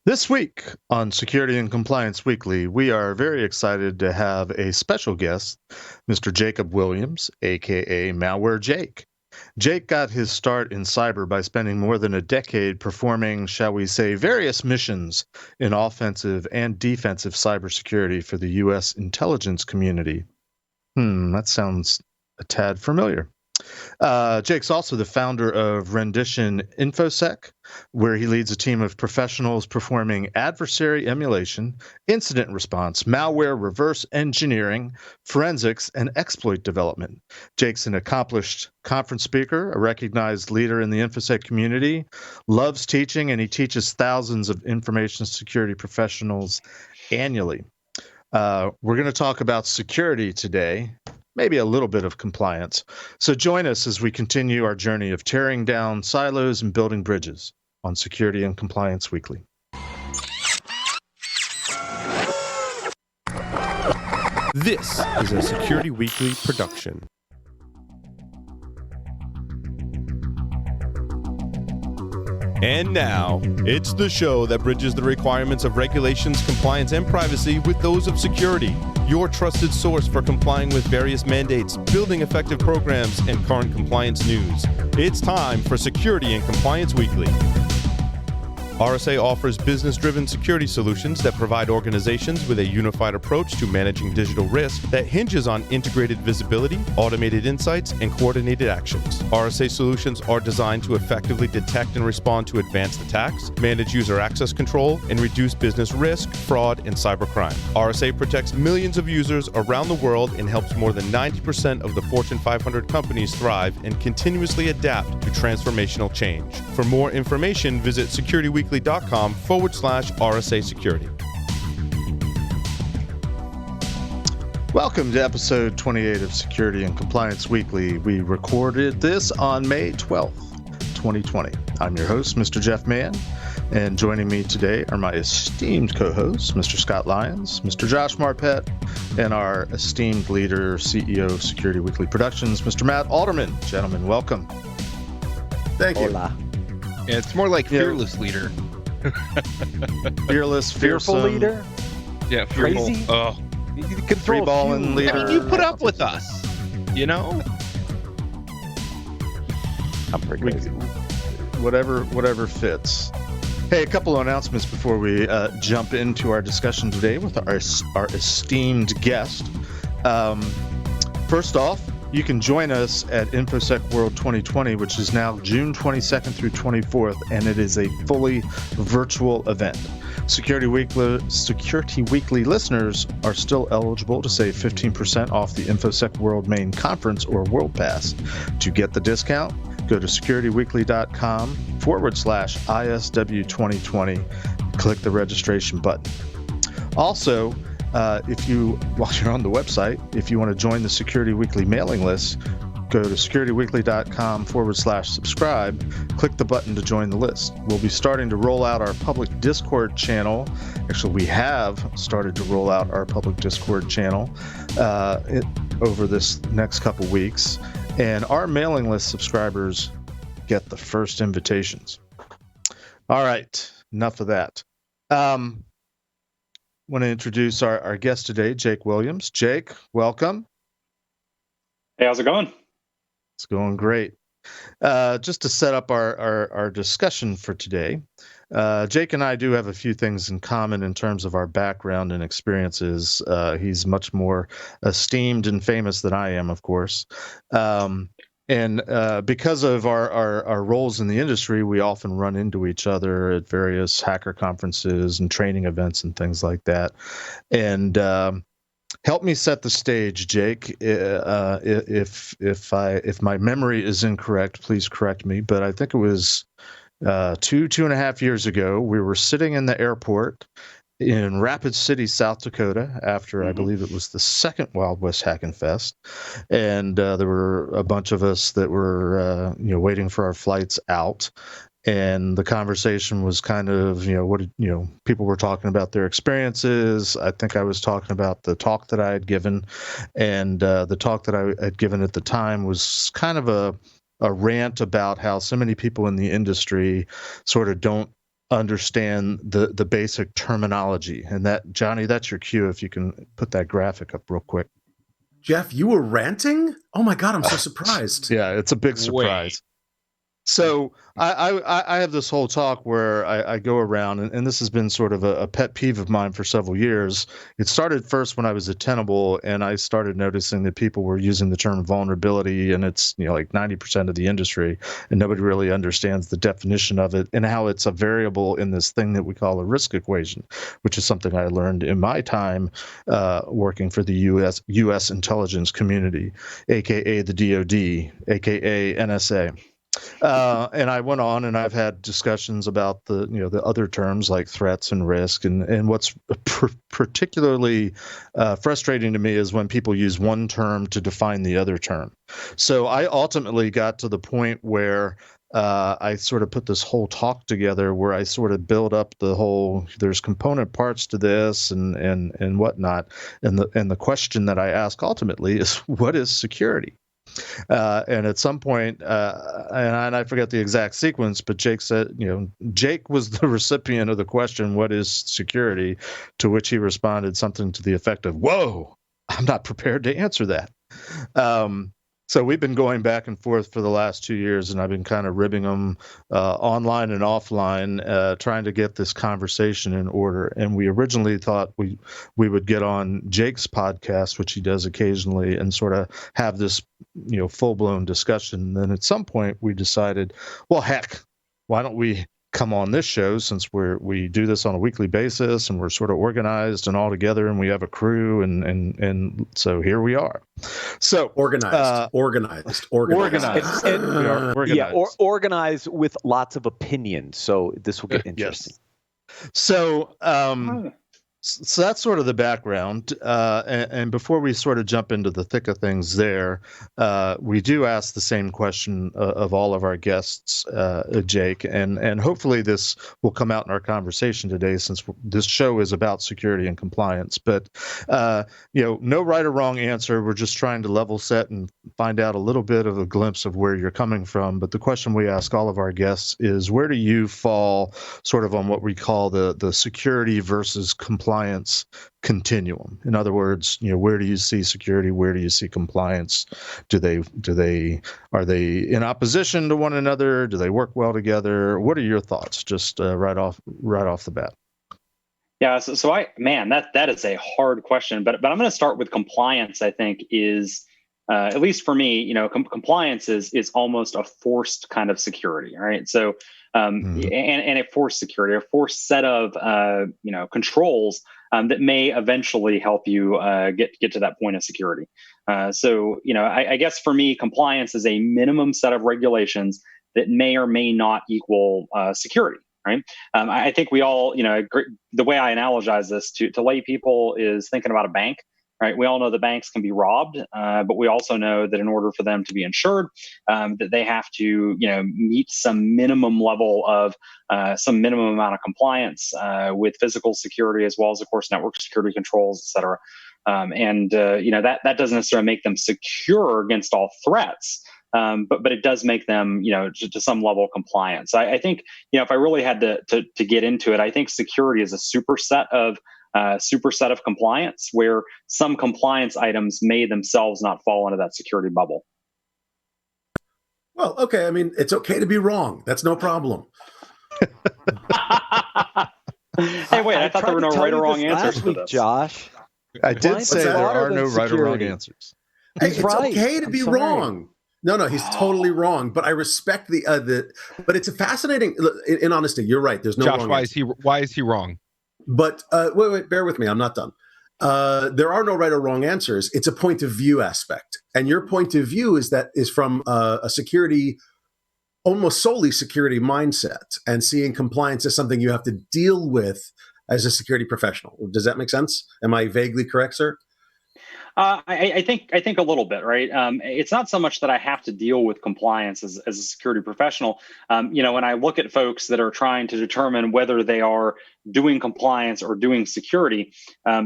This week on Security and Compliance Weekly, we are very excited to have a special guest, Mr. Jacob Williams, aka Malware Jake. Jake got his start in cyber by spending more than a decade performing, shall we say, various missions in offensive and defensive cybersecurity for the U.S. intelligence community. That sounds a tad familiar. Jake's also the founder of Rendition InfoSec, where he leads a team of professionals performing adversary emulation, incident response, malware reverse engineering, forensics, and exploit development. Jake's an accomplished conference speaker, a recognized leader in the InfoSec community, loves teaching, and he teaches thousands of information security professionals annually. We're going to talk about security today, maybe a little bit of compliance. So join us as we continue our journey of tearing down silos and building bridges on Security and Compliance Weekly. This is a Security Weekly production. And now, it's the show that bridges the requirements of regulations, compliance, and privacy with those of security. Your trusted source for complying with various mandates, building effective programs, and current compliance news. It's time for Security and Compliance Weekly. RSA offers business-driven security solutions that provide organizations with a unified approach to managing digital risk that hinges on integrated visibility, automated insights, and coordinated actions. RSA solutions are designed to effectively detect and respond to advanced attacks, manage user access control, and reduce business risk, fraud, and cybercrime. RSA protects millions of users around the world and helps more than 90% of the Fortune 500 companies thrive and continuously adapt to transformational change. For more information, visit securityweekly.com/RSA Security. Welcome to episode 28 of Security and Compliance Weekly. We recorded this on May 12th, 2020. I'm your host, Mr. Jeff Mann, and joining me today are my esteemed co-hosts, Mr. Scott Lyons, Mr. Josh Marpet, and our esteemed leader, CEO of Security Weekly Productions, Mr. Matt Alderman. Gentlemen, welcome. Thank you. Hola. Yeah, it's more like fearless leader. Fearless, Fearful fearsome, leader? Yeah, fearful. Crazy? Oh, You can throw a Free-balling few, leader. I mean, you put up with us, you know? I'm pretty crazy. Whatever fits. Hey, a couple of announcements before we jump into our discussion today with our esteemed guest. First off, you can join us at InfoSec World 2020, which is now June 22nd through 24th, and it is a fully virtual event. Security Weekly listeners are still eligible to save 15% off the InfoSec World Main Conference or World Pass. To get the discount, go to securityweekly.com/ISW 2020, click the registration button. Also, while you're on the website, if you want to join the Security Weekly mailing list, go to securityweekly.com/subscribe, click the button to join the list. We'll be starting to roll out our public Discord channel. Actually, we have started to roll out our public Discord channel over this next couple weeks, and our mailing list subscribers get the first invitations. All right, enough of that. Want to introduce our guest today, Jake Williams. Jake, welcome. Hey, how's it going? It's going great. Just to set up our discussion for today, Jake and I do have a few things in common in terms of our background and experiences. He's much more esteemed and famous than I am, of course. And because of our roles in the industry, we often run into each other at various hacker conferences and training events and things like that. And help me set the stage, Jake. If my memory is incorrect, please correct me. But I think it was 2.5 years ago. We were sitting in the airport in Rapid City, South Dakota, after I believe it was the second Wild West Hackin' Fest, and there were a bunch of us that were waiting for our flights out. And the conversation was kind of, people were talking about their experiences. I think I was talking about the talk that I had given, and the talk that I had given at the time was kind of a rant about how so many people in the industry sort of don't understand the basic terminology. And that, Johnny, that's your cue if you can put that graphic up real quick. Jeff, you were ranting? Oh my God, I'm so surprised. Yeah, it's a big surprise. So I have this whole talk where I go around, and this has been sort of a pet peeve of mine for several years. It started first when I was at Tenable, and I started noticing that people were using the term vulnerability, and it's like 90% of the industry, and nobody really understands the definition of it and how it's a variable in this thing that we call a risk equation, which is something I learned in my time working for the U.S. intelligence community, aka the DoD, aka NSA. And I went on, and I've had discussions about the other terms like threats and risk, and what's particularly frustrating to me is when people use one term to define the other term. So I ultimately got to the point where I sort of put this whole talk together where I sort of build up the whole, there's component parts to this and whatnot, and the question that I ask ultimately is, what is security? And at some point, and I forget the exact sequence, but Jake said, Jake was the recipient of the question, what is security? To which he responded something to the effect of, whoa, I'm not prepared to answer that. So we've been going back and forth for the last 2 years, and I've been kind of ribbing them online and offline, trying to get this conversation in order. And we originally thought we would get on Jake's podcast, which he does occasionally, and sort of have this, full-blown discussion. And then at some point we decided, well, heck, why don't we come on this show, since we do this on a weekly basis and we're sort of organized and all together, and we have a crew, and so here we are. So organized. We are organized. Yeah, organized with lots of opinions. So this will get interesting. Yes. So so that's sort of the background. And before we sort of jump into the thick of things there, we do ask the same question of all of our guests, Jake, and hopefully this will come out in our conversation today, since this show is about security and compliance. But, no right or wrong answer. We're just trying to level set and find out a little bit of a glimpse of where you're coming from. But the question we ask all of our guests is, where do you fall sort of on what we call the security versus compliance continuum? In other words, where do you see security? Where do you see compliance? Are they in opposition to one another? Do they work well together? What are your thoughts, just right off the bat? Yeah, so that is a hard question, but I'm going to start with compliance. I think is at least for me, compliance is almost a forced kind of security, right? So and a forced security, a forced set of controls that may eventually help you get to that point of security. I guess for me, compliance is a minimum set of regulations that may or may not equal security. Right. I think we all, the way I analogize this to lay people is thinking about a bank. Right. We all know the banks can be robbed, but we also know that in order for them to be insured, that they have to, meet some minimum level of some minimum amount of compliance with physical security, as well as, of course, network security controls, et cetera. That doesn't necessarily make them secure against all threats. But it does make them, to some level of compliance. I think, if I really had to get into it, I think security is a superset of compliance, where some compliance items may themselves not fall into that security bubble. Well, okay. I mean, it's okay to be wrong. That's no problem. Hey, wait, I thought there were no right or wrong answers to this. Josh. I did say there are no right or wrong answers. Hey, it's okay to be wrong. No, he's totally wrong. But I respect but it's a fascinating, in honesty, you're right. There's no Josh, wrong why is he wrong? But wait, bear with me. I'm not done. There are no right or wrong answers. It's a point of view aspect. And your point of view is from a security, almost solely security mindset, and seeing compliance as something you have to deal with as a security professional. Does that make sense? Am I vaguely correct, sir? I think a little bit, right? It's not so much that I have to deal with compliance as a security professional. When I look at folks that are trying to determine whether they are doing compliance or doing security,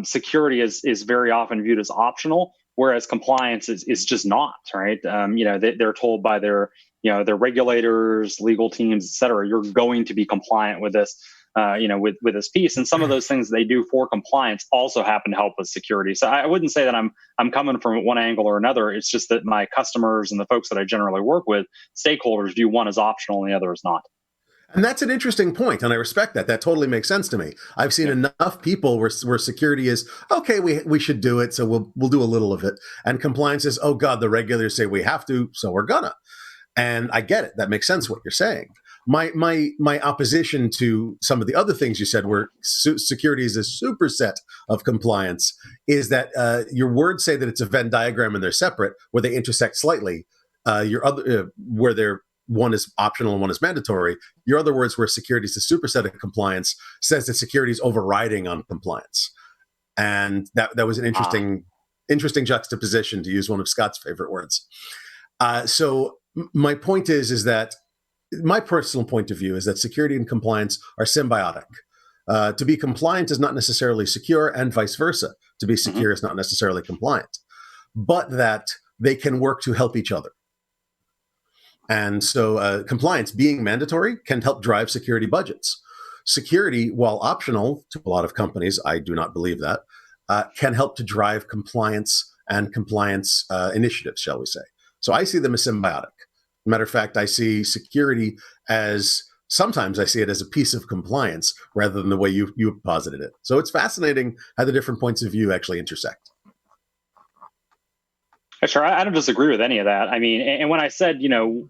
security is very often viewed as optional, whereas compliance is just not, right? They're told by their regulators, legal teams, et cetera, you're going to be compliant with this. with this piece. And some of those things they do for compliance also happen to help with security. So I wouldn't say that I'm coming from one angle or another. It's just that my customers and the folks that I generally work with, stakeholders, view one as optional and the other as not. And that's an interesting point, and I respect that. That totally makes sense to me. I've seen enough people where security is, okay, we should do it, so we'll do a little of it. And compliance is, oh God, the regulators say we have to, so we're gonna. And I get it. That makes sense what you're saying. My opposition to some of the other things you said, where security is a superset of compliance, is that your words say that it's a Venn diagram and they're separate, where they intersect slightly. Where they're one is optional and one is mandatory. Your other words, where security is a superset of compliance, says that security is overriding on compliance. And that was an interesting juxtaposition, to use one of Scott's favorite words. So my point is that my personal point of view is that security and compliance are symbiotic. To be compliant is not necessarily secure, and vice versa. To be secure is not necessarily compliant, but that they can work to help each other. And so compliance being mandatory can help drive security budgets. Security, while optional to a lot of companies, I do not believe that, can help to drive compliance and compliance initiatives, shall we say. So I see them as symbiotic. Matter of fact, I see security as, sometimes I see it as a piece of compliance rather than the way you posited it. So it's fascinating how the different points of view actually intersect. Sure, I don't disagree with any of that. I mean, and when I said,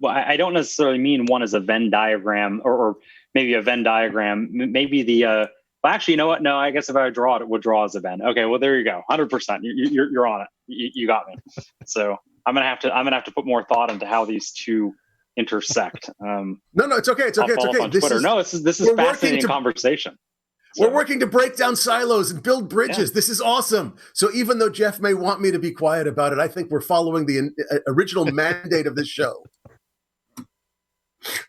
I don't necessarily mean one as a Venn diagram or maybe a Venn diagram, maybe well, actually, you know what? No, I guess if I draw it would draw as a Venn. Okay, well, there you go. 100%. You're on it. You got me. So I'm gonna have to put more thought into how these two intersect. No, it's okay. It's okay. On Twitter. This is fascinating conversation. We're working to break down silos and build bridges. Yeah. This is awesome. So even though Jeff may want me to be quiet about it, I think we're following the original mandate of this show.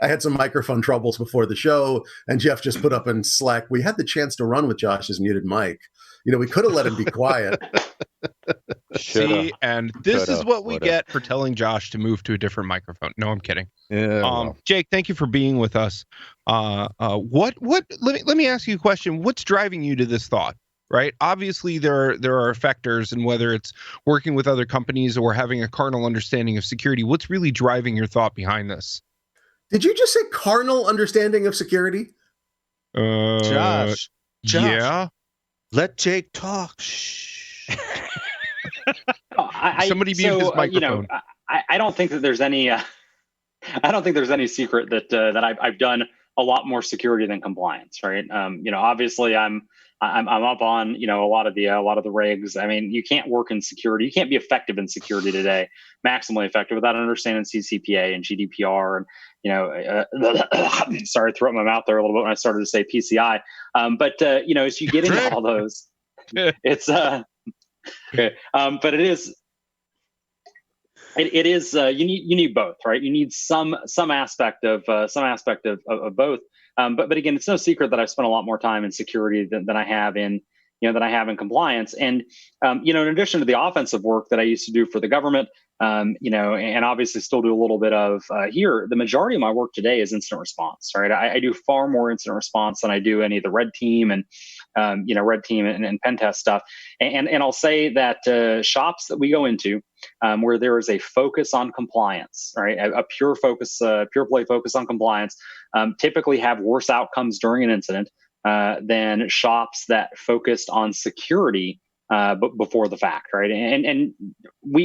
I had some microphone troubles before the show, and Jeff just put up in Slack, we had the chance to run with Josh's muted mic. We could have let him be quiet. See, and this is what we get for telling Josh to move to a different microphone. No, I'm kidding. Yeah. Jake, thank you for being with us. Let me ask you a question. What's driving you to this thought? Right? Obviously, there are factors, and whether it's working with other companies or having a carnal understanding of security, what's really driving your thought behind this? Did you just say carnal understanding of security? Josh. Yeah. Let Jake talk. Shh. Somebody mute his microphone. I don't think that there's any. I don't think there's any secret that I've done a lot more security than compliance, right? Obviously I'm up on a lot of the regs. I mean, you can't work in security. You can't be effective in security today, maximally effective, without understanding CCPA and GDPR and sorry, threw up my mouth there a little bit when I started to say PCI. But as you get into all those, it's okay. But it is. It is you need both, right? You need some aspect of both. But again, it's no secret that I've spent a lot more time in security than I have in compliance. And in addition to the offensive work that I used to do for the government, and obviously still do a little bit of here, the majority of my work today is incident response, right? I do far more incident response than I do any of the red team and red team and pen test stuff. And I'll say that shops that we go into where there is a focus on compliance, right? A pure play focus on compliance, typically have worse outcomes during an incident than shops that focused on security but before the fact, right? And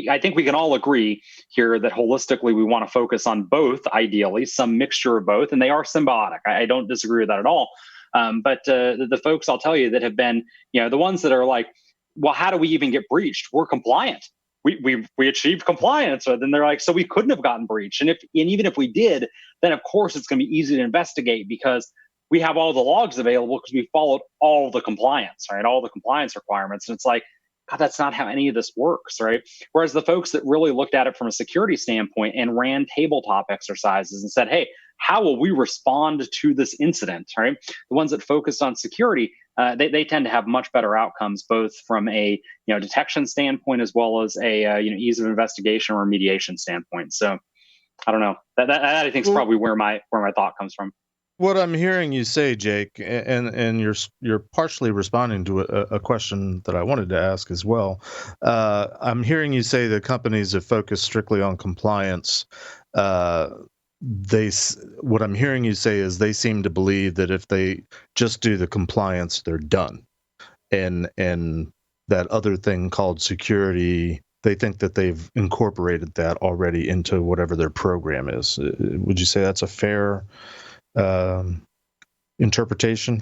I think we can all agree here that holistically we want to focus on both, ideally, some mixture of both, and they are symbiotic. I don't disagree with that at all. But the folks, I'll tell you, that have been, the ones that are like, well, how do we even get breached? We're compliant. We achieved compliance. Then they're like, so we couldn't have gotten breached. And even if we did, then of course it's going to be easy to investigate because we have all the logs available because we followed all the compliance, right? All the compliance requirements. And it's like, God, that's not how any of this works, right? Whereas the folks that really looked at it from a security standpoint and ran tabletop exercises and said, hey, how will we respond to this incident, right? The ones that focused on security, they tend to have much better outcomes, both from a detection standpoint as well as a ease of investigation or remediation standpoint. So I don't know. That I think is probably where my thought comes from. what I'm hearing you say, Jake, and you're partially responding to a question that I wanted to ask as well. I'm hearing you say that companies that focus strictly on compliance, what I'm hearing you say is they seem to believe that if they just do the compliance, they're done, and that other thing called security, they think that they've incorporated that already into whatever their program is. Would you say that's a fair interpretation?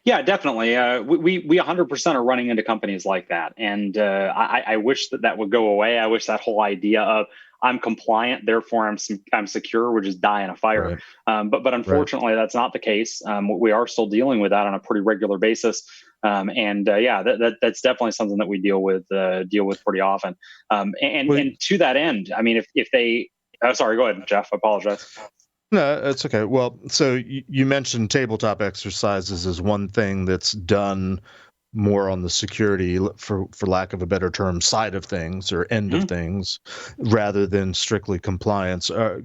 Yeah, definitely. We 100% are running into companies like that, and I wish that would go away. I wish that whole idea of I'm compliant, therefore I'm secure would just die in a fire. Right. But unfortunately, that's not the case. We are still dealing with that on a pretty regular basis, and that's definitely something that we deal with pretty often. And to that end, I mean, if they, sorry, go ahead, Jeff. I apologize. No, it's okay. Well, so you mentioned tabletop exercises as one thing that's done more on the security, for lack of a better term, side of things or end of things, rather than strictly compliance. Are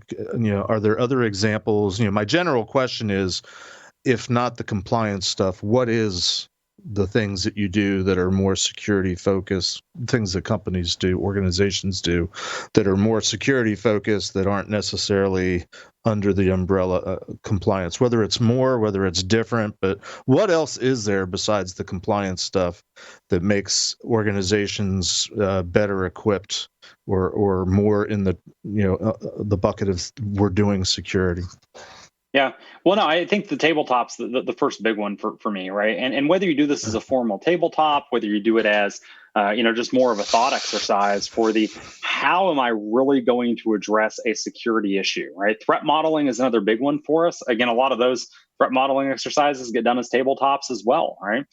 there other examples? My general question is, if not the compliance stuff, what is the things that you do that are more security focused, things that companies do, organizations do, that are more security focused, that aren't necessarily under the umbrella compliance, whether it's more, whether it's different, but what else is there besides the compliance stuff that makes organizations better equipped or more in the the bucket of we're doing security? Yeah. Well, no, I think the tabletop's the first big one for me, right? And whether you do this as a formal tabletop, whether you do it as just more of a thought exercise for the how am I really going to address a security issue, right? Threat modeling is another big one for us. Again, a lot of those threat modeling exercises get done as tabletops as well, right?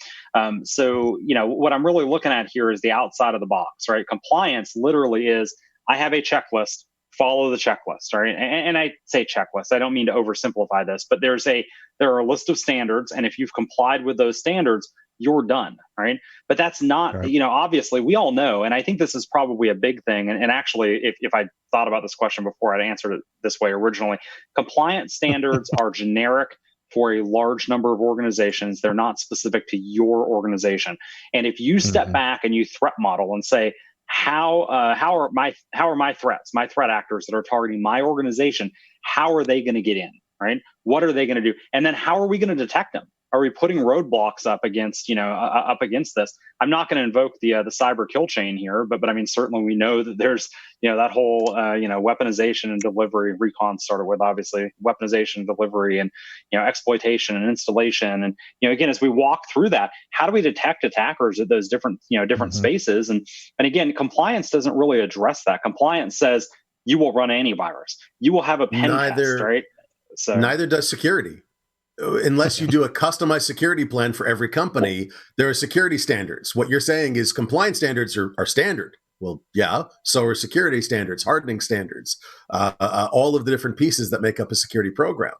So what I'm really looking at here is the outside of the box, right? Compliance literally is I have a checklist. Follow the checklist, right? And I say checklist, I don't mean to oversimplify this, but there are a list of standards, and if you've complied with those standards, you're done, right? But that's not, Right. Obviously we all know, and I think this is probably a big thing. And actually, if I thought about this question before, I'd answered it this way originally. Compliance standards are generic for a large number of organizations. They're not specific to your organization. And if you step back and you threat model and say, how are my threats, my threat actors that are targeting my organization, how are they going to get in, right? What are they going to do? And then how are we going to detect them? Are we putting roadblocks up against this? I'm not going to invoke the cyber kill chain here, but I mean, certainly we know that there's that whole weaponization and delivery. Recon started with obviously weaponization, delivery, and exploitation and installation. And again, as we walk through that, how do we detect attackers at those different spaces? And again, compliance doesn't really address that. Compliance says you will run antivirus, you will have a pen test, right? So neither does security. Unless you do a customized security plan for every company, there are security standards. What you're saying is compliance standards are standard. Well, yeah, so are security standards, hardening standards, all of the different pieces that make up a security program.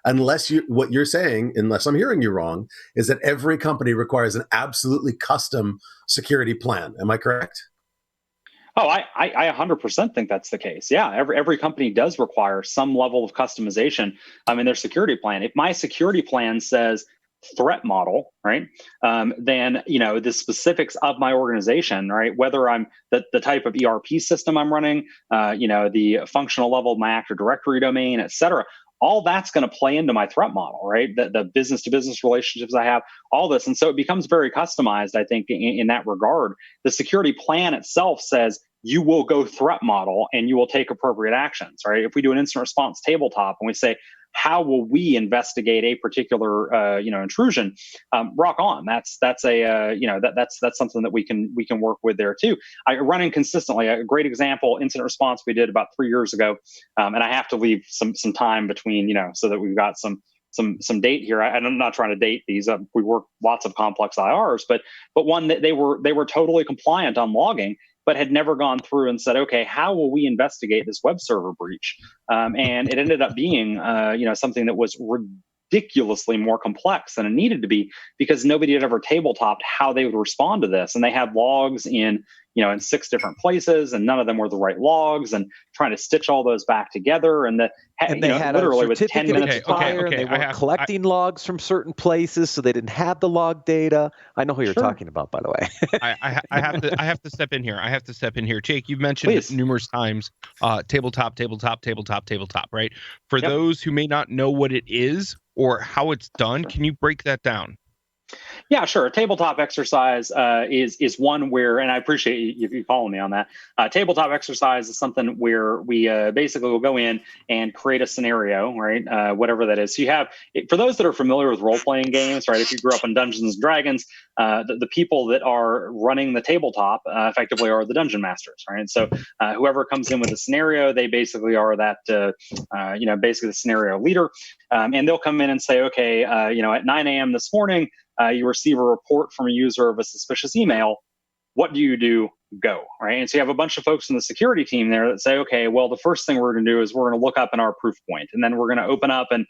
What you're saying, unless I'm hearing you wrong, is that every company requires an absolutely custom security plan. Am I correct? Oh, I 100% think that's the case. Yeah, every company does require some level of customization in their security plan. If my security plan says threat model, right, then the specifics of my organization, right, whether I'm the type of ERP system I'm running, the functional level of my Active Directory domain, et cetera, all that's going to play into my threat model, right? The business to business relationships I have, all this. And so it becomes very customized, I think, in that regard. The security plan itself says you will go threat model and you will take appropriate actions, right? If we do an incident response tabletop and we say, how will we investigate a particular intrusion? Rock on. That's something that we can work with there too. Running consistently. A great example, incident response we did about 3 years ago, and I have to leave some time between so that we've got some date here. I'm not trying to date these. We work lots of complex IRs, but one that they were totally compliant on logging, but had never gone through and said, okay, how will we investigate this web server breach? And it ended up being, something that was ridiculously more complex than it needed to be because nobody had ever tabletopped how they would respond to this. And they had logs in, in 6 different places, and none of them were the right logs, and trying to stitch all those back together. And they had literally a with 10 certificate minutes expire, and they weren't collecting logs from certain places, so they didn't have the log data. I know who you're talking about, by the way. I have to step in here. Jake, you've mentioned it numerous times, tabletop, right? For those who may not know what it is or how it's done, can you break that down? Yeah, sure. A tabletop exercise is one where, and I appreciate you calling me on that. Tabletop exercise is something where we basically will go in and create a scenario, right? Whatever that is. So you have, for those that are familiar with role-playing games, right? If you grew up in Dungeons and Dragons, the people that are running the tabletop effectively are the dungeon masters, right? So whoever comes in with a scenario, they basically are that, basically the scenario leader, and they'll come in and say, okay, at 9 a.m. this morning. You receive a report from a user of a suspicious email. What do you do? Go, right? And so you have a bunch of folks in the security team there that say, okay, well, the first thing we're going to do is we're going to look up in our proof point, and then we're going to open up and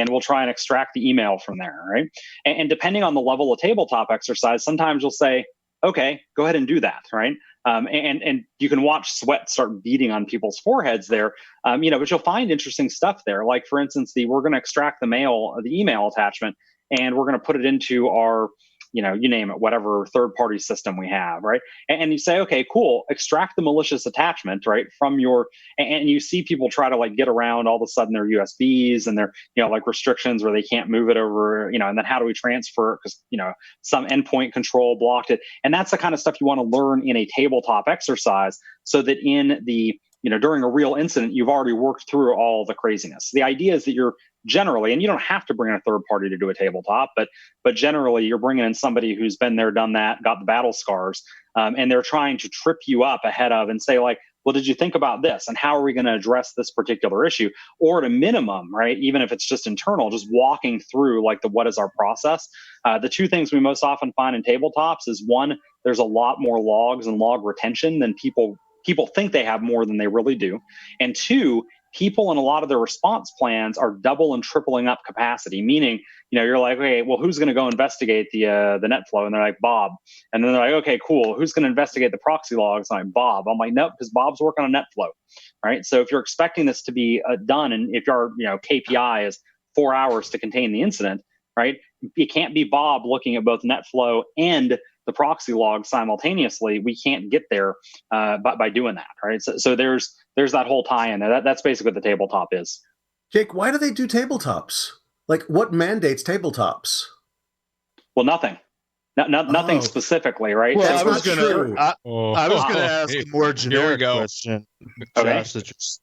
we'll try and extract the email from there, right? And depending on the level of tabletop exercise, sometimes you'll say, okay, go ahead and do that, right? And you can watch sweat start beating on people's foreheads there, but you'll find interesting stuff there. Like, for instance, we're going to extract the email attachment, and we're going to put it into our, you name it, whatever third-party system we have, right? And you say, okay, cool, extract the malicious attachment, right, from your, and you see people try to get around all of a sudden their USBs and their, restrictions where they can't move it over, and then how do we transfer it because, some endpoint control blocked it. And that's the kind of stuff you want to learn in a tabletop exercise so that in the, during a real incident, you've already worked through all the craziness. The idea is that you're generally, and you don't have to bring in a third party to do a tabletop, but generally you're bringing in somebody who's been there, done that, got the battle scars, and they're trying to trip you up ahead of and say well, did you think about this? And how are we going to address this particular issue? Or at a minimum, right, even if it's just internal, just walking through what is our process? The 2 things we most often find in tabletops is, one, there's a lot more logs and log retention than people think they have more than they really do. And 2, people in a lot of their response plans are double and tripling up capacity, meaning, you're like, okay, well, who's going to go investigate the NetFlow? And they're like, Bob. And then they're like, okay, cool. Who's going to investigate the proxy logs? I'm like, Bob. I'm like, nope, because Bob's working on NetFlow, right? So if you're expecting this to be done, and if your KPI is 4 hours to contain the incident, right? It can't be Bob looking at both NetFlow and the proxy log simultaneously. We can't get there by doing that, right? So there's that whole tie-in there. That's basically what the tabletop is. Jake, why do they do tabletops? What mandates tabletops? Well, nothing. Nothing specifically, right? Well, That's I was true. I was going to ask a more generic question, Josh,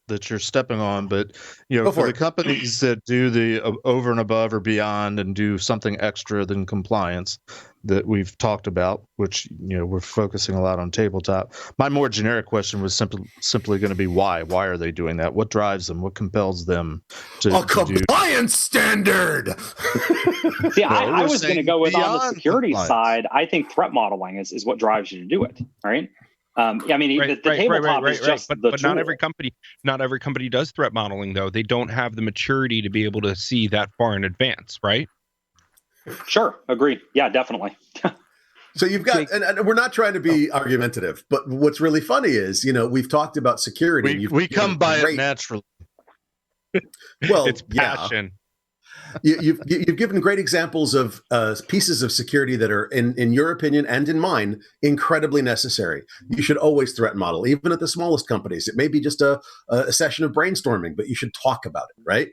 that you're stepping on. But for the companies that do the over and above or beyond and do something extra than compliance that we've talked about, which we're focusing a lot on tabletop. My more generic question was simply going to be why? Why are they doing that? What drives them? What compels them to compliance standard? See, I was going to go with, on the security side, I think threat modeling is what drives you to do it, right? The tabletop is just but the tool. not every company does threat modeling, though. They don't have the maturity to be able to see that far in advance, right? Sure, agreed. Yeah, definitely. So you've got, and we're not trying to be argumentative, but what's really funny is, we've talked about security. We come by it naturally. Well, it's passion. You've given great examples of pieces of security that are, in your opinion and in mine, incredibly necessary. You should always threat model, even at the smallest companies. It may be just a session of brainstorming, but you should talk about it, right?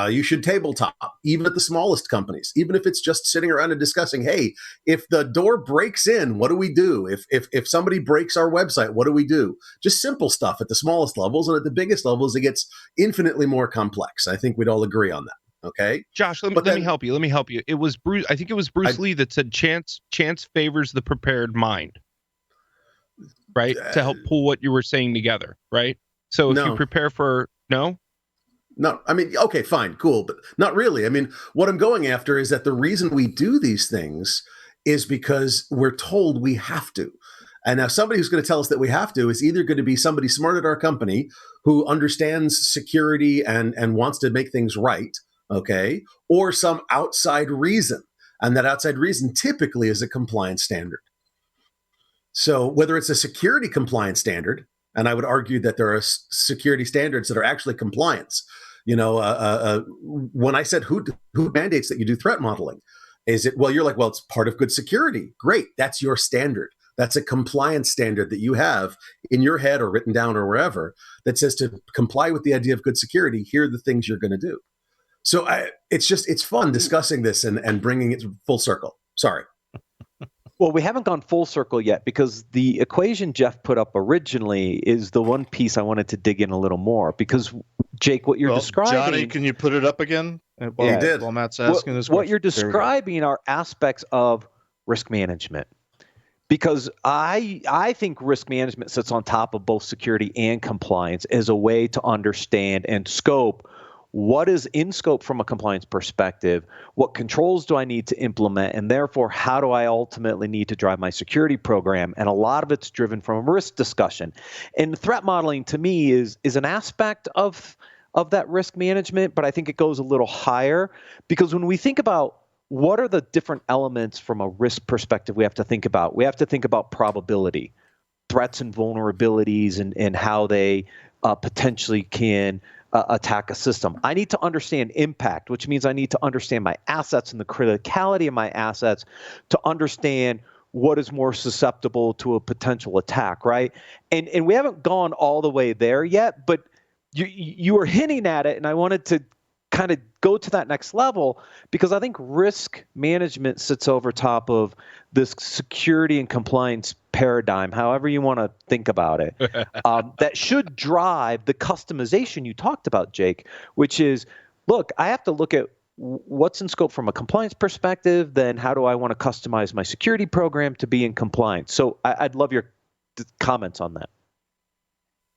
You should tabletop, even at the smallest companies, even if it's just sitting around and discussing, hey, if the door breaks in, what do we do? If somebody breaks our website, what do we do? Just simple stuff at the smallest levels, and at the biggest levels, it gets infinitely more complex. I think we'd all agree on that. Okay, Josh, let me help you. It was Bruce. I think it was Bruce Lee that said, "Chance favors the prepared mind." Right, to help pull what you were saying together. Right. So if you prepare for no, okay, fine, cool, but not really. What I'm going after is that the reason we do these things is because we're told we have to. And now somebody who's going to tell us that we have to is either going to be somebody smart at our company who understands security and wants to make things right. Okay, or some outside reason. And that outside reason typically is a compliance standard. So whether it's a security compliance standard, and I would argue that there are security standards that are actually compliance. When I said who mandates that you do threat modeling, is it, well, you're like, well, it's part of good security. Great. That's your standard. That's a compliance standard that you have in your head or written down or wherever that says to comply with the idea of good security, here are the things you're going to do. So it's fun discussing this and bringing it full circle. Sorry. Well, we haven't gone full circle yet because the equation Jeff put up originally is the one piece I wanted to dig in a little more because, Jake, what you're describing... Johnny, can you put it up again? Well, he did. While Matt's asking this question. What you're describing are aspects of risk management. Because I think risk management sits on top of both security and compliance as a way to understand and scope what is in scope from a compliance perspective, what controls do I need to implement, and therefore how do I ultimately need to drive my security program? And a lot of it's driven from a risk discussion. And threat modeling to me is an aspect of that risk management, but I think it goes a little higher because when we think about what are the different elements from a risk perspective we have to think about? We have to think about probability, threats and vulnerabilities, and how they potentially can attack a system. I need to understand impact, which means I need to understand my assets and the criticality of my assets to understand what is more susceptible to a potential attack, right? And we haven't gone all the way there yet, but you were hinting at it, and I wanted to kind of go to that next level because I think risk management sits over top of this security and compliance paradigm, however you want to think about it, that should drive the customization you talked about, Jake, which is, look, I have to look at what's in scope from a compliance perspective, then how do I want to customize my security program to be in compliance? So I'd love your comments on that.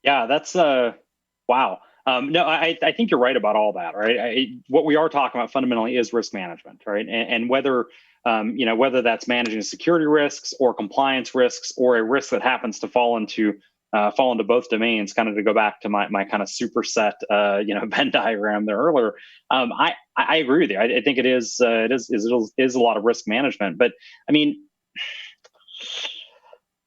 Yeah, that's wow. No, I think you're right about all that, right? What we are talking about fundamentally is risk management, right? And whether whether that's managing security risks or compliance risks or a risk that happens to fall into both domains, kind of to go back to my kind of superset Venn diagram there earlier. I agree with you. I think it is a lot of risk management, but I mean.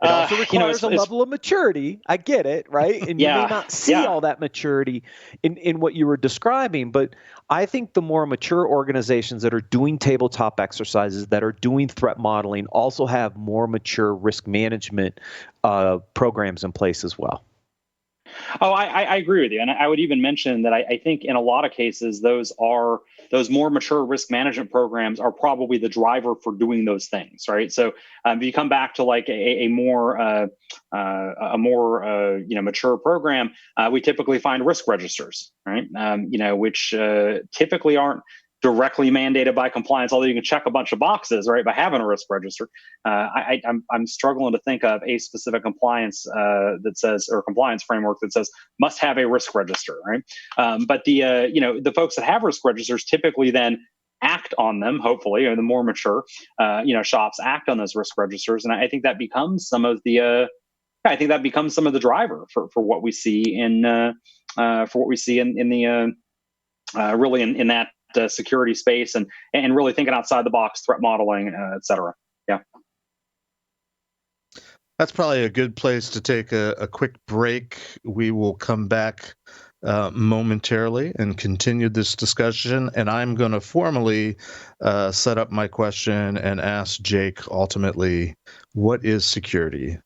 It also requires a level of maturity. I get it, right? And you may not see all that maturity in what you were describing, but I think the more mature organizations that are doing tabletop exercises, that are doing threat modeling, also have more mature risk management programs in place as well. Oh, I agree with you. And I would even mention that I think in a lot of cases, those more mature risk management programs are probably the driver for doing those things, right? So if you come back to like a more mature program, we typically find risk registers, right? Which typically aren't directly mandated by compliance, although you can check a bunch of boxes, right, by having a risk register. I'm struggling to think of a specific compliance that says, or compliance framework that says must have a risk register, right? But the folks that have risk registers typically then act on them, hopefully, or the more mature shops act on those risk registers, and I think that becomes some of the driver for what we see in that security space and really thinking outside the box, threat modeling, et cetera. Yeah. That's probably a good place to take a quick break. We will come back momentarily and continue this discussion. And I'm going to formally set up my question and ask Jake ultimately, what is security?